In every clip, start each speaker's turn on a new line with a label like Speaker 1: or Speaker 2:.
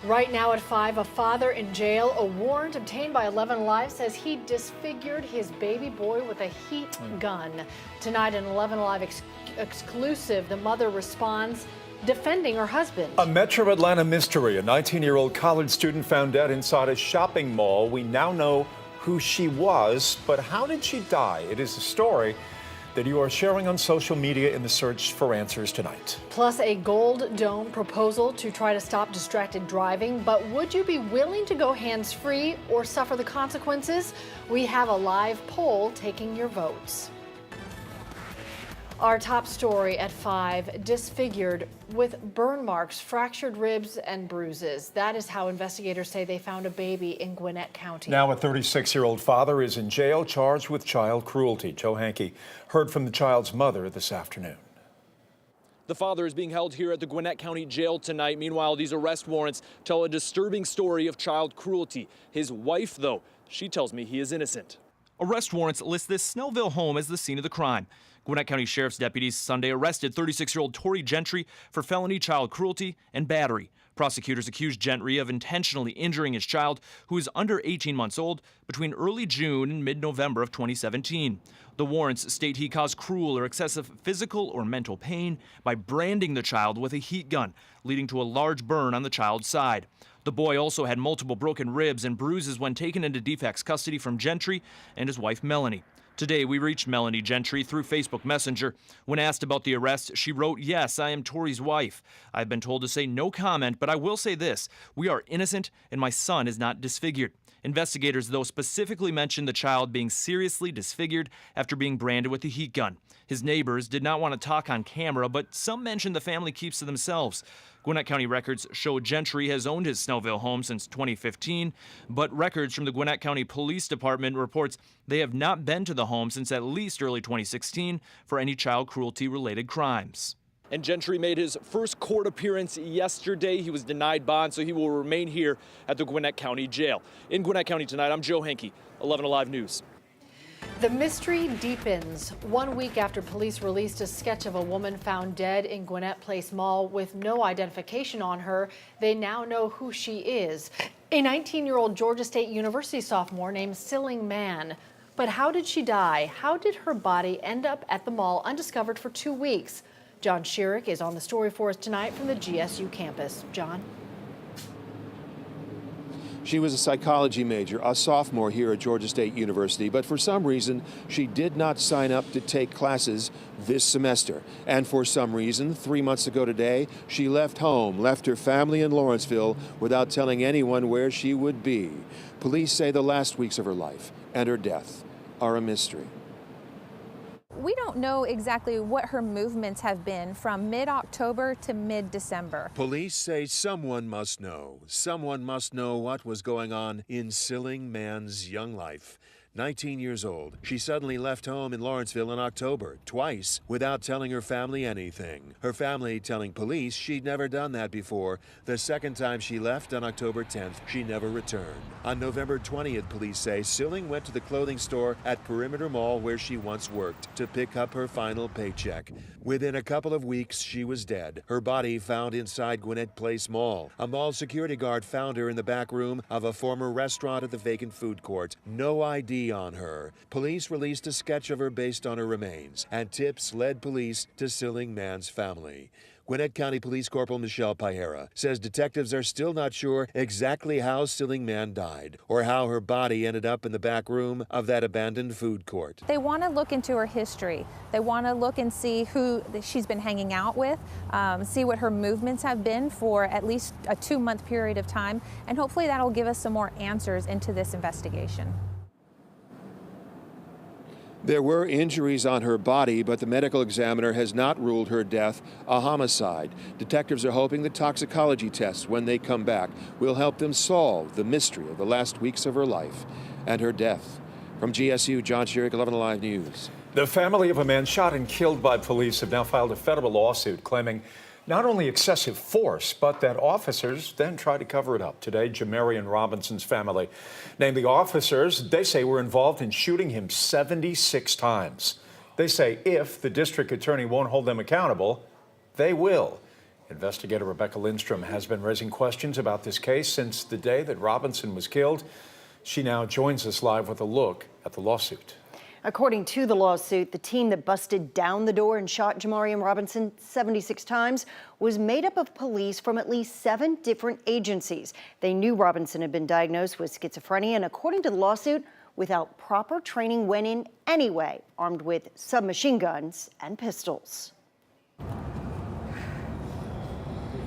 Speaker 1: Right now at 5, a father in jail. A warrant obtained by 11Alive says he disfigured his baby boy with a heat gun. Tonight, an 11Alive exclusive, the mother responds, defending her husband.
Speaker 2: A Metro Atlanta mystery. A 19-year-old college student found dead inside a shopping mall. We now know who she was, but how did she die? It is a story that you are sharing on social media in the search for answers tonight.
Speaker 1: Plus a Gold Dome proposal to try to stop distracted driving. But would you be willing to go hands-free or suffer the consequences? We have a live poll taking your votes. Our top story at 5, disfigured with burn marks, fractured ribs, and bruises. That is how investigators say they found a baby in Gwinnett County.
Speaker 2: Now a 36-year-old father is in jail charged with child cruelty. Joe Hankey heard from the child's mother this afternoon.
Speaker 3: The father is being held here at the Gwinnett County Jail tonight. Meanwhile, these arrest warrants tell a disturbing story of child cruelty. His wife, though, she tells me he is innocent. Arrest warrants list this Snellville home as the scene of the crime. Gwinnett County Sheriff's deputies Sunday arrested 36-year-old Tori Gentry for felony child cruelty and battery. Prosecutors accused Gentry of intentionally injuring his child, who is under 18 months old, between early June and mid-November of 2017. The warrants state he caused cruel or excessive physical or mental pain by branding the child with a heat gun, leading to a large burn on the child's side. The boy also had multiple broken ribs and bruises when taken into defects custody from Gentry and his wife Melanie. Today, we reached Melanie Gentry through Facebook Messenger. When asked about the arrest, she wrote, "Yes, I am Tori's wife. I've been told to say no comment, but I will say this. We are innocent, and my son is not disfigured." Investigators, though, specifically mentioned the child being seriously disfigured after being branded with a heat gun. His neighbors did not want to talk on camera, but some mentioned the family keeps to themselves. Gwinnett County records show Gentry has owned his Snellville home since 2015, but records from the Gwinnett County Police Department reports they have not been to the home since at least early 2016 for any child cruelty-related crimes. And Gentry made his first court appearance yesterday. He was denied bond, so he will remain here at the Gwinnett County Jail. In Gwinnett County tonight, I'm Joe Hankey, 11Alive News.
Speaker 1: The mystery deepens. 1 week after police released a sketch of a woman found dead in Gwinnett Place Mall with no identification on her, they now know who she is. A 19-year-old Georgia State University sophomore named Silling Mann. But how did she die? How did her body end up at the mall undiscovered for 2 weeks? John Schierick is on the story for us tonight from the GSU campus. John?
Speaker 4: She was a psychology major, a sophomore here at Georgia State University, but for some reason, she did not sign up to take classes this semester. And for some reason, 3 months ago today, she left home, left her family in Lawrenceville without telling anyone where she would be. Police say the last weeks of her life and her death are a mystery.
Speaker 5: We don't know exactly what her movements have been from mid-October to mid-December.
Speaker 4: Police say someone must know. Someone must know what was going on in Silling Mann's young life. 19 years old, she suddenly left home in Lawrenceville in October, twice, without telling her family anything. Her family telling police she'd never done that before. The second time she left on October 10th, she never returned. On November 20th, police say Silling went to the clothing store at Perimeter Mall where she once worked to pick up her final paycheck. Within a couple of weeks, she was dead. Her body found inside Gwinnett Place Mall. A mall security guard found her in the back room of a former restaurant at the vacant food court. No ID on her. Police released a sketch of her based on her remains, and tips led police to Silling Mann's family. Gwinnett County Police Corporal Michelle Pajera says detectives are still not sure exactly how Silling Mann died or how her body ended up in the back room of that abandoned food court.
Speaker 5: They want to look into her history. They want to look and see who she's been hanging out with, see what her movements have been for at least a 2-month period of time, and hopefully that'll give us some more answers into this investigation.
Speaker 4: There were injuries on her body, but the medical examiner has not ruled her death a homicide. Detectives are hoping the toxicology tests, when they come back, will help them solve the mystery of the last weeks of her life and her death. From GSU, John Schierick, 11Alive News.
Speaker 2: The family of a man shot and killed by police have now filed a federal lawsuit claiming not only excessive force, but that officers then tried to cover it up. Today, Jamarian Robinson's family named the officers they say were involved in shooting him 76 times. They say if the district attorney won't hold them accountable, they will. Investigator Rebecca Lindstrom has been raising questions about this case since the day that Robinson was killed. She now joins us live with a look at the lawsuit.
Speaker 6: According to the lawsuit, the team that busted down the door and shot Jamarian Robinson 76 times was made up of police from at least 7 different agencies. They knew Robinson had been diagnosed with schizophrenia, and according to the lawsuit, without proper training, went in anyway, armed with submachine guns and pistols.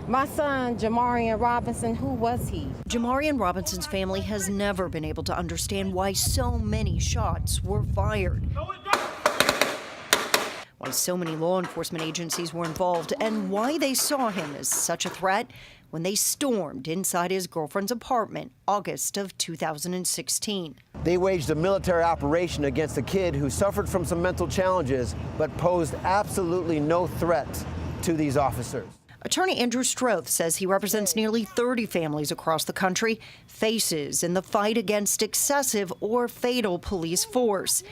Speaker 7: My son, Jamarian Robinson, who was he?
Speaker 6: Jamarian Robinson's family has never been able to understand why so many shots were fired, why so many law enforcement agencies were involved, and why they saw him as such a threat when they stormed inside his girlfriend's apartment August of 2016.
Speaker 8: They waged a military operation against a kid who suffered from some mental challenges but posed absolutely no threat to these officers.
Speaker 6: Attorney Andrew Stroth says he represents nearly 30 families across the country, faces in the fight against excessive or fatal police force.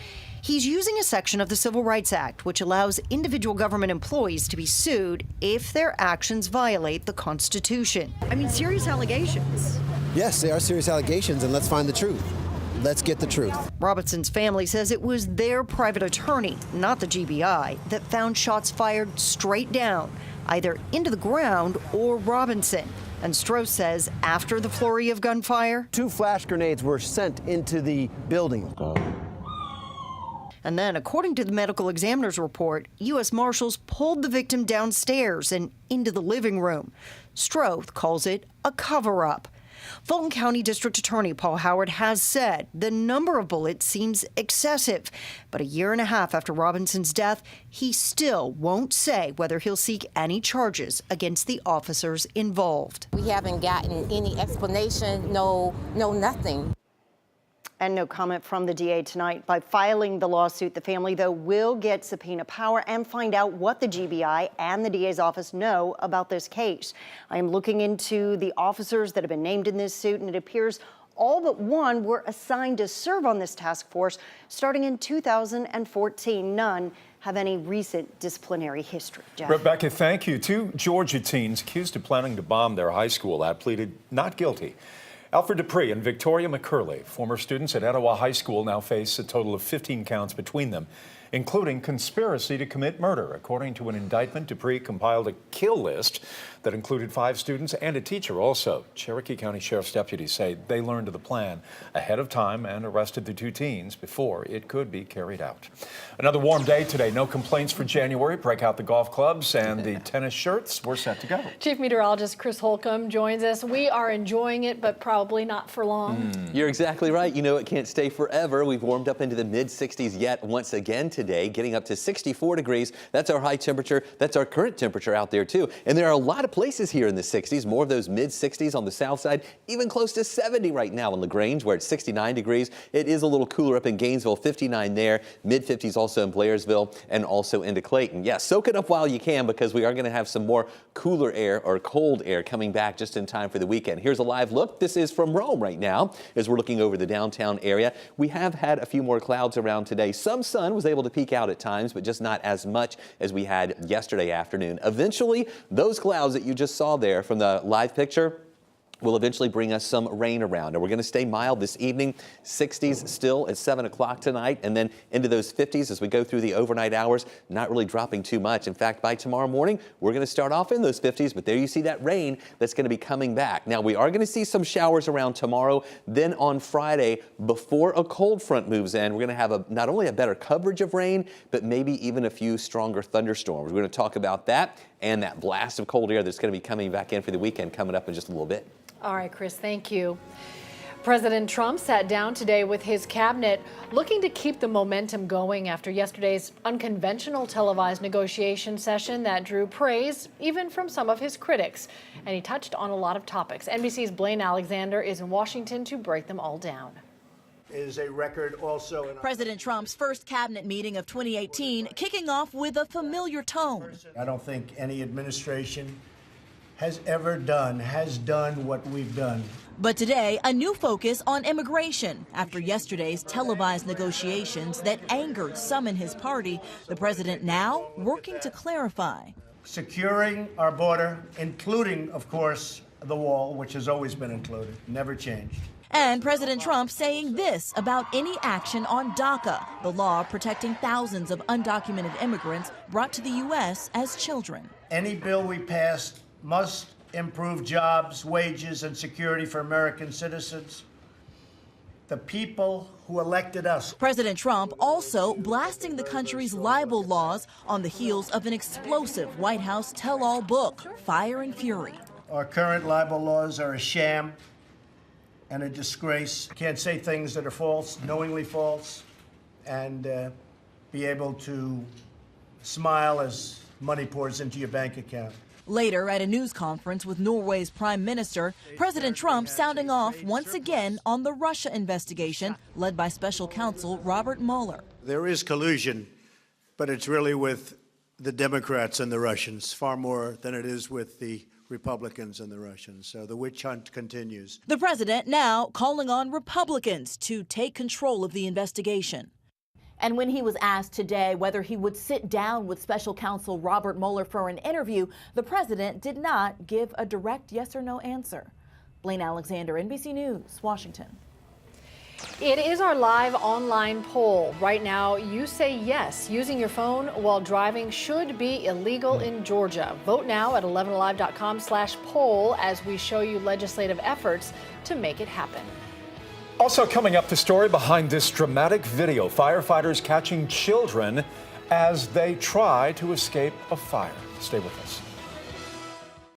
Speaker 6: He's using a section of the Civil Rights Act which allows individual government employees to be sued if their actions violate the Constitution. I mean, serious allegations.
Speaker 8: Yes, they are serious allegations, and let's find the truth. Let's get the truth.
Speaker 6: Robinson's family says it was their private attorney, not the GBI, that found shots fired straight down, either into the ground or Robinson. And Stroh says after the flurry of gunfire,
Speaker 8: 2 flash grenades were sent into the building.
Speaker 6: And then, according to the medical examiner's report, U.S. Marshals pulled the victim downstairs and into the living room. Stroh calls it a cover-up. Fulton County District Attorney Paul Howard has said the number of bullets seems excessive, but a year and a half after Robinson's death, he still won't say whether he'll seek any charges against the officers involved.
Speaker 7: We haven't gotten any explanation, no nothing.
Speaker 6: And no comment from the DA tonight. By filing the lawsuit, the family, though, will get subpoena power and find out what the GBI and the DA's office know about this case. I am looking into the officers that have been named in this suit, and it appears all but one were assigned to serve on this task force starting in 2014. None have any recent disciplinary history. Jeff.
Speaker 2: Rebecca, thank you. 2 Georgia teens accused of planning to bomb their high school had pleaded not guilty. Alfred Dupree and Victoria McCurley, former students at Etowah High School, now face a total of 15 counts between them, including conspiracy to commit murder. According to an indictment, Dupree compiled a kill list that included 5 students and a teacher. Also, Cherokee County Sheriff's deputies say they learned of the plan ahead of time and arrested the 2 teens before it could be carried out. Another warm day today. No complaints for January. Break out the golf clubs and the tennis shirts. We're set to go.
Speaker 1: Chief Meteorologist Chris Holcomb joins us. We are enjoying it, but probably not for long.
Speaker 9: You're exactly right. You know it can't stay forever. We've warmed up into the mid-60s yet once again today, getting up to 64 degrees. That's our high temperature. That's our current temperature out there, too. And there are a lot of places here in the 60s, more of those mid-60s on the south side, even close to 70 right now in LaGrange, where it's 69 degrees. It is a little cooler up in Gainesville, 59 there, mid-50s also in Blairsville and also into Clayton. Yeah, soak it up while you can, because we are going to have some more cooler air or cold air coming back just in time for the weekend. Here's a live look. This is from Rome right now as we're looking over the downtown area. We have had a few more clouds around today. Some sun was able to peek out at times, but just not as much as we had yesterday afternoon. Eventually, those clouds that you just saw there from the live picture will eventually bring us some rain around. And we're going to stay mild this evening, 60s still at 7 o'clock tonight, and then into those 50s as we go through the overnight hours, not really dropping too much. In fact, by tomorrow morning, we're going to start off in those 50s, but there you see that rain that's going to be coming back. Now, we are going to see some showers around tomorrow. Then on Friday, before a cold front moves in, we're going to have not only a better coverage of rain, but maybe even a few stronger thunderstorms. We're going to talk about that and that blast of cold air that's going to be coming back in for the weekend coming up in just a little bit.
Speaker 1: All right, Chris, thank you. President Trump sat down today with his cabinet, looking to keep the momentum going after yesterday's unconventional televised negotiation session that drew praise, even from some of his critics. And he touched on a lot of topics. NBC's Blaine Alexander is in Washington to break them all down.
Speaker 10: Is a record also in
Speaker 11: President Trump's first cabinet meeting of 2018 kicking off with a familiar tone.
Speaker 10: I don't think any administration has done what we've done.
Speaker 11: But today, a new focus on immigration. After yesterday's televised negotiations that angered some in his party, the president now working to clarify.
Speaker 10: securing our border, including, of course, the wall, which has always been included, never changed.
Speaker 11: And President Trump saying this about any action on DACA, the law protecting thousands of undocumented immigrants brought to the U.S. as children.
Speaker 10: Any bill we pass must improve jobs, wages, and security for American citizens, the people who elected us.
Speaker 11: President Trump also blasting the country's libel laws on the heels of an explosive White House tell-all book, Fire and Fury.
Speaker 10: Our current libel laws are a sham and a disgrace. Can't say things that are false, knowingly false, and be able to smile as money pours into your bank account.
Speaker 11: Later, at a news conference with Norway's Prime Minister, President Trump sounding off once again on the Russia investigation led by Special Counsel Robert Mueller.
Speaker 10: There is collusion, but it's really with the Democrats and the Russians, far more than it is with the Republicans and the Russians. So the witch hunt continues.
Speaker 11: The president now calling on Republicans to take control of the investigation.
Speaker 12: And when he was asked today whether he would sit down with Special Counsel Robert Mueller for an interview, the president did not give a direct yes or no answer. Blaine Alexander, NBC News, Washington.
Speaker 1: It is our live online poll. Right now, you say yes, using your phone while driving should be illegal in Georgia. Vote now at 11alive.com/poll as we show you legislative efforts to make it happen.
Speaker 2: Also coming up, the story behind this dramatic video, firefighters catching children as they try to escape a fire. Stay with us.